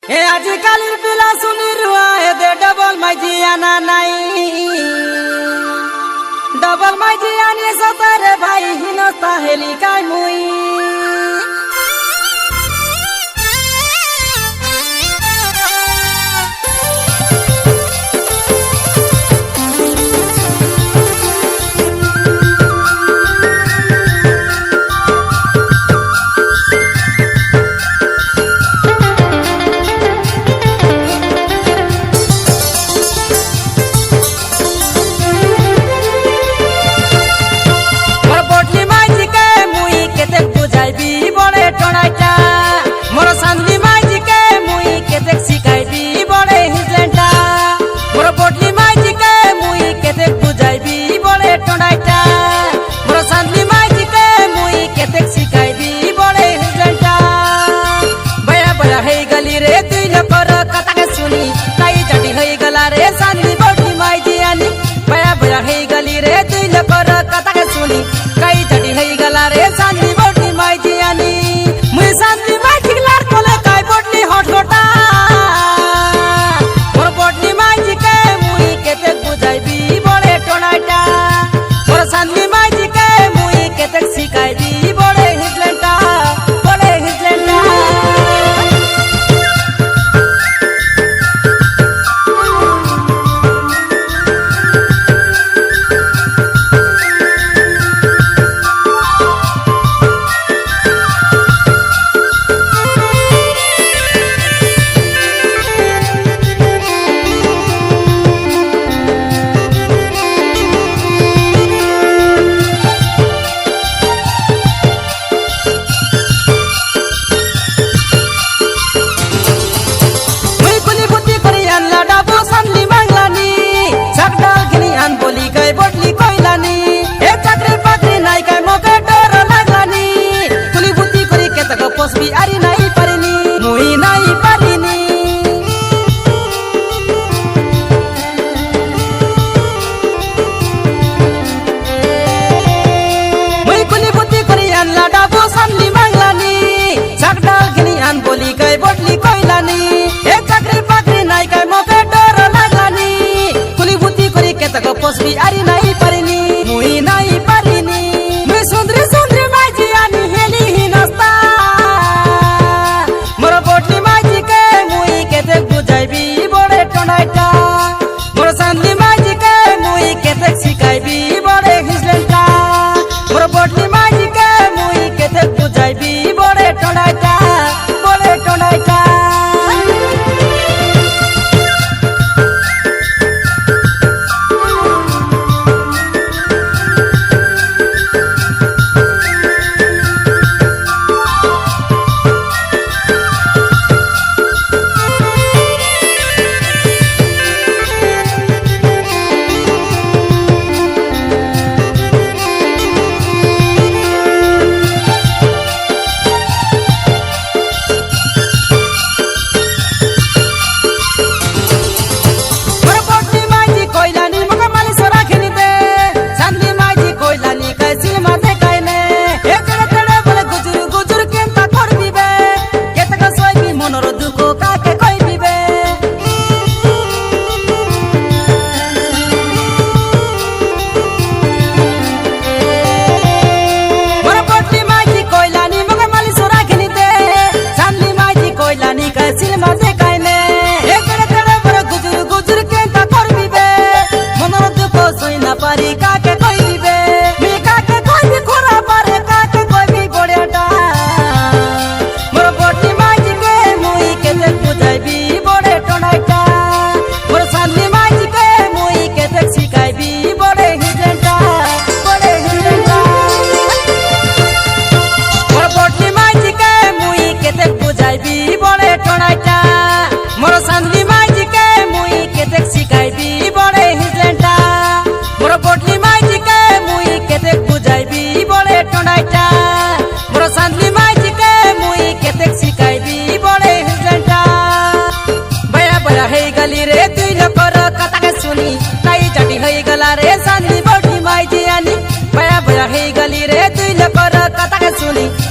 हे आजिकालिर पिला सुनी रुआए दे डबल माइजियाना नाई डबल माइजियानी सतारे भाई हिनस्ता हेली काय मुई पोसबी अरे नहीं परिनी मुई नहीं परिनी मैं सुंदरी सुंदरी माजी आनी हेली ही नस्ता मोर बोटली माजी के मुई के देख बुझाइबी बड़े टोनाइटा मोर सांदली माजी के मुई के देख सिखाइबी बड़े हिजलेंटा मोर बोटली माजी के मुई के देख बुझाइबी बड़े टोनाइटा बड़े टोनाइटा रे तुई लकर कथा के सुनी।